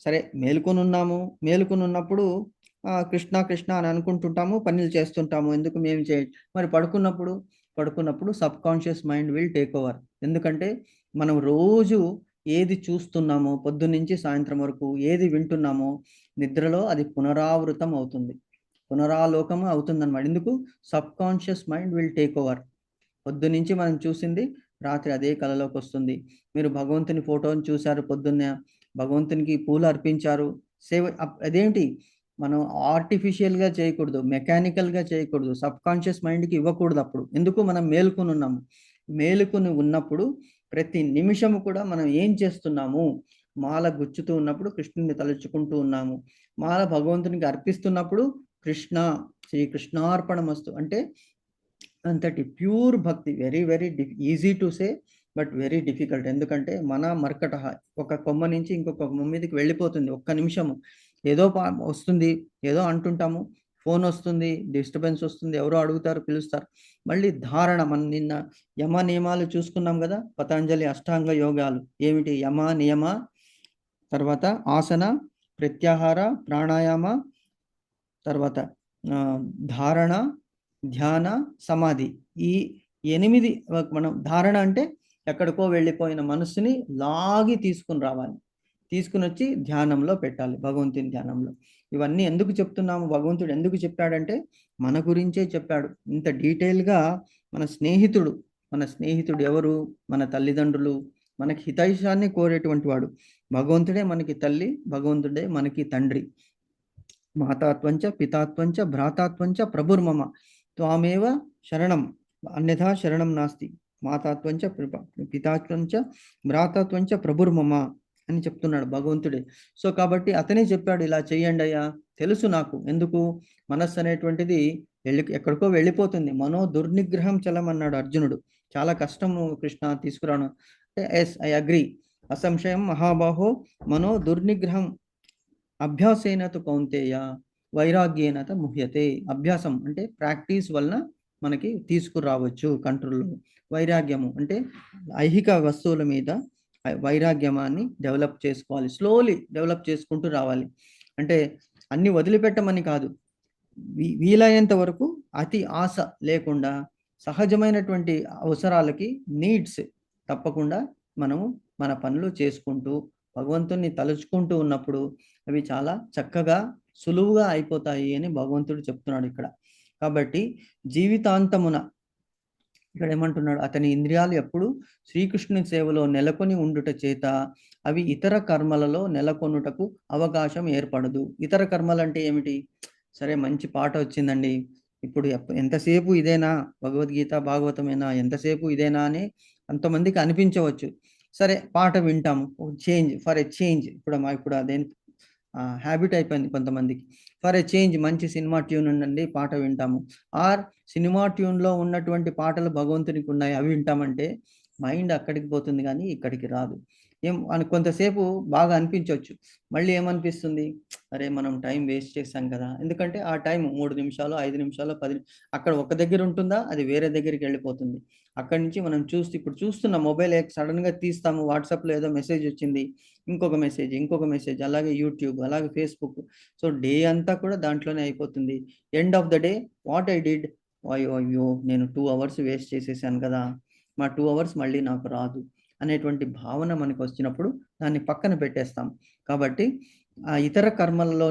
సరే మేలుకొని ఉన్నప్పుడు కృష్ణ కృష్ణ అని అనుకుంటుంటాము, పనులు చేస్తుంటాము, ఎందుకు మేము మరి పడుకున్నప్పుడు పడుకున్నప్పుడు sub conscious mind will take over. ఎందుకంటే మనం రోజు ఏది చూస్తున్నామో పొద్దున్నుంచి సాయంత్రం వరకు ఏది వింటున్నామో నిద్రలో అది పునరావృతం అవుతుంది, పునరాలోకం అవుతుందన్నమాట. ఎందుకు? Sub conscious mind will take over. పొద్దున్నుంచి మనం చూసింది రాత్రి అదే కలలోకి వస్తుంది. మీరు భగవంతుని ఫోటోని చూశారు పొద్దున్నే, భగవంతునికి పూలు అర్పించారు, సేవ అదేంటి మనం ఆర్టిఫిషియల్గా చేయకూడదు, మెకానికల్గా చేయకూడదు, సబ్ కాన్షియస్ మైండ్కి ఇవ్వకూడదు. అప్పుడు ఎందుకు? మనం మేలుకొని ఉన్నాము. మేలుకొని ఉన్నప్పుడు ప్రతి నిమిషము కూడా మనం ఏం చేస్తున్నాము? మాల గుచ్చుతూ ఉన్నప్పుడు కృష్ణుని తలుచుకుంటూ ఉన్నాము, మాల భగవంతునికి అర్పిస్తున్నప్పుడు కృష్ణ శ్రీకృష్ణార్పణమస్తు అంటే అంతటి ప్యూర్ భక్తి. Very very easy to say but very difficult. ఎందుకంటే మన మర్కట ఒక కొమ్మ నుంచి ఇంకొక కొమ్మ మీదకి వెళ్ళిపోతుంది ఒక్క నిమిషము. ఏదో వస్తుంది, ఏదో అంటుంటాము, ఫోన్ వస్తుంది, డిస్టర్బెన్స్ వస్తుంది, ఎవరో అడుగుతారు, పిలుస్తారు. మళ్ళీ ధారణ, మనం నిన్న యమ నియమాలు చూసుకున్నాం కదా, పతంజలి అష్టాంగ యోగాలు ఏమిటి? యమ నియమ, తర్వాత ఆసన, ప్రత్యాహార, ప్రాణాయామ, తర్వాత ధారణ, ధ్యాన, సమాధి. ఈ 8 మనం ధారణ అంటే ఎక్కడికో వెళ్ళిపోయిన మనస్సుని లాగి తీసుకుని రావాలి, తీసుకుని వచ్చి ధ్యానంలో పెట్టాలి, భగవంతుని ధ్యానంలో. ఇవన్నీ ఎందుకు చెప్తున్నాము? భగవంతుడు ఎందుకు చెప్పాడంటే మన గురించే చెప్పాడు ఇంత డీటెయిల్గా. మన స్నేహితుడు ఎవరు? మన తల్లిదండ్రులు, మనకి హితైషాన్ని కోరేటువంటి వాడు. భగవంతుడే మనకి తల్లి, భగవంతుడే మనకి తండ్రి. మాతాత్వంచ పితాత్వంచ భ్రాతాత్వంచ ప్రభుర్మమ త్వామేవ శరణం అన్యథా శరణం నాస్తి. మాతాత్వంచ పితాత్వంచ భ్రాతాత్వంచ ప్రభుర్మమ అని చెప్తున్నాడు భగవంతుడే. సో కాబట్టి అతనే చెప్పాడు ఇలా చేయండి అయ్యా. తెలుసు నాకు, ఎందుకు? మనస్సు అనేటువంటిది ఎక్కడికో వెళ్ళిపోతుంది. మనో దుర్నిగ్రహం చలం అన్నాడు అర్జునుడు. చాలా కష్టము కృష్ణ తీసుకురాను అంటే ఎస్ ఐ అగ్రి, అసంశయం మహాబాహో మనో దుర్నిగ్రహం అభ్యాసేనత కౌంతేయ వైరాగ్యేనత ముహ్యతే. అభ్యాసం అంటే ప్రాక్టీస్ వలన మనకి తీసుకురావచ్చు కంట్రోల్లో. వైరాగ్యము అంటే ఐహిక వస్తువుల మీద వైరాగ్యమాన్ని డెవలప్ చేసుకోవాలి, స్లోలీ డెవలప్ చేసుకుంటూ రావాలి. అంటే అన్ని వదిలిపెట్టమని కాదు, వీలైనంత వరకు అతి ఆశ లేకుండా సహజమైనటువంటి అవసరాలకి నీడ్స్ తప్పకుండా మనము మన పనులు చేసుకుంటూ భగవంతుని తలుచుకుంటూ ఉన్నప్పుడు అవి చాలా చక్కగా సులువుగా అయిపోతాయి అని భగవంతుడు చెప్తున్నాడు ఇక్కడ. కాబట్టి జీవితాంతమున ఇక్కడ ఏమంటున్నాడు? అతని ఇంద్రియాలు ఎప్పుడు శ్రీకృష్ణుని సేవలో నెలకొని ఉండుట చేత అవి ఇతర కర్మలలో నెలకొనుటకు అవకాశం ఏర్పడదు. ఇతర కర్మలు అంటే ఏమిటి? సరే మంచి పాట వచ్చిందండి, ఇప్పుడు ఎంతసేపు ఇదేనా, భగవద్గీత భాగవతమేనా, ఎంతసేపు ఇదేనా అని అంతమందికి అనిపించవచ్చు. సరే పాట వింటాము, చేంజ్ ఫర్ ఎ చేంజ్. ఇప్పుడు అదే హ్యాబిట్ అయిపోయింది కొంతమందికి. ఫర్ ఎ చేంజ్ మంచి సినిమా ట్యూన్ ఉండండి, పాట వింటాము. ఆర్ సినిమా ట్యూన్లో ఉన్నటువంటి పాటలు భగవంతునికి ఉన్నాయి, అవి వింటామంటే మైండ్ అక్కడికి పోతుంది కానీ ఇక్కడికి రాదు. కొంతసేపు బాగా అనిపించవచ్చు, మళ్ళీ ఏమనిపిస్తుంది? అరే మనం టైం వేస్ట్ చేస్తాం కదా. ఎందుకంటే ఆ టైం 3 నిమిషాలు 5 నిమిషాలు 10 అక్కడ ఒక దగ్గర ఉంటుందా, అది వేరే దగ్గరికి వెళ్ళిపోతుంది. అక్కడి నుంచి మనం ఇప్పుడు చూస్తున్న మొబైల్ సడన్గా తీస్తాము, వాట్సాప్లో ఏదో మెసేజ్ వచ్చింది, ఇంకొక మెసేజ్, అలాగే యూట్యూబ్, అలాగే ఫేస్బుక్. సో డే అంతా కూడా దాంట్లోనే అయిపోతుంది. End of the day what I did, అయ్యో నేను 2 అవర్స్ వేస్ట్ చేసేసాను కదా, మా 2 అవర్స్ మళ్ళీ నాకు రాదు అనేటువంటి భావన మనకు వచ్చినప్పుడు దాన్ని పక్కన పెట్టేస్తాం. కాబట్టి ఆ ఇతర కర్మలలో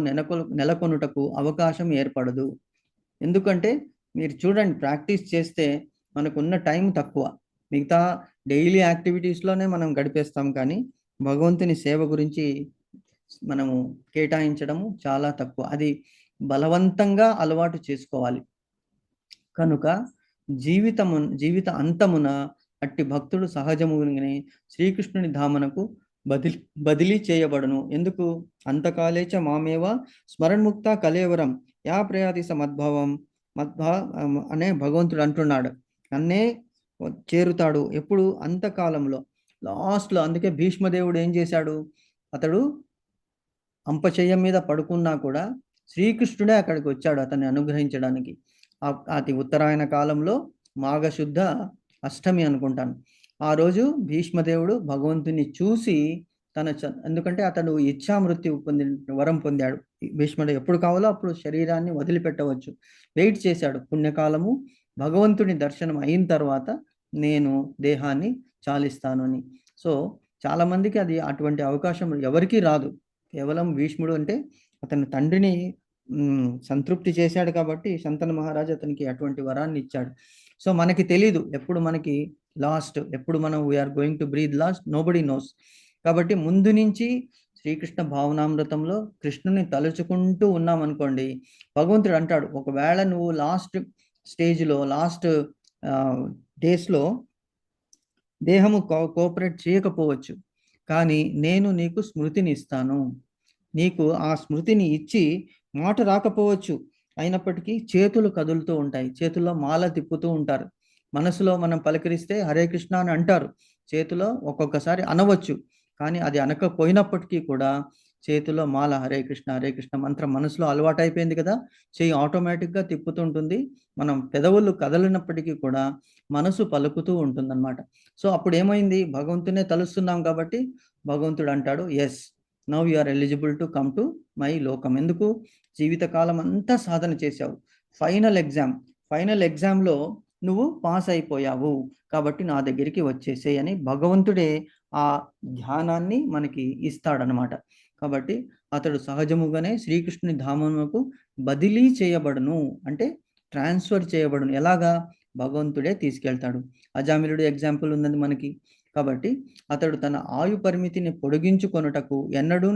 నెలకొనుటకు అవకాశం ఏర్పడదు. ఎందుకంటే మీరు చూడండి, ప్రాక్టీస్ చేస్తే మనకున్న టైం తక్కువ, మిగతా డైలీ యాక్టివిటీస్లోనే మనం గడిపేస్తాం, కానీ భగవంతుని సేవ గురించి మనము కేటాయించడము చాలా తక్కువ. అది బలవంతంగా అలవాటు చేసుకోవాలి. కనుక జీవిత అంతమున అట్టి భక్తుడు సహజముగానే శ్రీకృష్ణుని ధామనకు బదిలీ చేయబడును. ఎందుకు? అంతకాలేచ మామేవ స్మరణముక్త కలేవరం యా ప్రయాతి మద్భావం అనే భగవంతుడు అంటున్నాడు. నన్నే చేరుతాడు ఎప్పుడు? అంతకాలంలో, లాస్ట్లో. అందుకే భీష్మదేవుడు ఏం చేశాడు? అతడు అంపశయ్యం మీద పడుకున్నా కూడా శ్రీకృష్ణుడే అక్కడికి వచ్చాడు అతన్ని అనుగ్రహించడానికి. అతి ఉత్తరాయణ కాలంలో మాఘశుద్ధ అష్టమి అనుకుంటాను. ఆ రోజు భీష్మదేవుడు భగవంతుని చూసి ఎందుకంటే అతడు ఇచ్ఛామృత్యు వరం పొందాడు. భీష్ముడు ఎప్పుడు కావాలో అప్పుడు శరీరాన్ని వదిలిపెట్టవచ్చు. వెయిట్ చేశాడు పుణ్యకాలము భగవంతుని దర్శనం అయిన తర్వాత నేను దేహాన్ని చాలిస్తాను అని. సో చాలా మందికి అది అటువంటి అవకాశం ఎవరికీ రాదు. కేవలం భీష్ముడు అంటే అతని తండ్రిని సంతృప్తి చేశాడు కాబట్టి శంతను మహారాజు అతనికి అటువంటి వరాన్ని ఇచ్చాడు. సో మనకి తెలీదు ఎప్పుడు మనకి లాస్ట్, ఎప్పుడు మనం we are going to breathe last, nobody knows. కాబట్టి ముందు నుంచి శ్రీకృష్ణ భావనామృతంలో కృష్ణుని తలుచుకుంటూ ఉన్నాం అనుకోండి, భగవంతుడు అంటాడు ఒకవేళ నువ్వు లాస్ట్ స్టేజ్లో, లాస్ట్ డేస్లో దేహము కోఆపరేట్ చేయకపోవచ్చు, కానీ నేను నీకు స్మృతిని ఇస్తాను. నీకు ఆ స్మృతిని ఇచ్చి మాట రాకపోవచ్చు, అయినప్పటికీ చేతులు కదులుతూ ఉంటాయి, చేతుల్లో మాల తిప్పుతూ ఉంటారు. మనసులో మనం పలకరిస్తే హరే కృష్ణ అని అంటారు, చేతిలో ఒక్కొక్కసారి అనవచ్చు, కానీ అది అనకపోయినప్పటికీ కూడా చేతిలో మాల హరే కృష్ణ మంత్రం మనసులో అలవాటైపోయింది కదా, చెయ్యి ఆటోమేటిక్గా తిప్పుతుంటుంది. మనం పెదవులు కదలినప్పటికీ కూడా మనసు పలుకుతూ ఉంటుందన్నమాట. సో అప్పుడు ఏమైంది, భగవంతునే తలుస్తున్నాం కాబట్టి భగవంతుడు అంటాడు yes, now you are eligible to come to my లోకం. ఎందుకు, జీవితకాలం అంతా సాధన చేశావు, ఫైనల్ ఎగ్జామ్లో నువ్వు పాస్ అయిపోయావు, కాబట్టి నా దగ్గరికి వచ్చేసేయ్ అని భగవంతుడే ఆ ధ్యానాన్ని మనకి ఇస్తాడనమాట. కాబట్టి అతడు సహజముగానే శ్రీకృష్ణుని ధామముకు బదిలీ చేయబడును, అంటే ట్రాన్స్ఫర్ చేయబడును. ఎలాగా, భగవంతుడే తీసుకెళ్తాడు. అజామిలుడు ఎగ్జాంపుల్ ఉన్నది మనకి. కాబట్టి అతడు తన ఆయు పరిమితిని పొడిగించుకొనుటకు ఎన్నడూ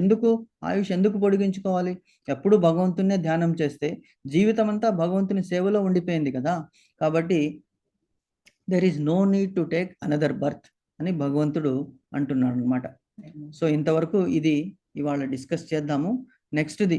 ఎందుకు ఆయుష్ ఎందుకు పొడిగించుకోవాలి, ఎప్పుడు భగవంతునే ధ్యానం చేస్తే జీవితం అంతా భగవంతుని సేవలో ఉండిపోయింది కదా. కాబట్టి there is no need to take another birth అని భగవంతుడు అంటున్నాడు అనమాట. సో ఇంతవరకు ఇది ఇవాళ డిస్కస్ చేద్దాము. నెక్స్ట్ది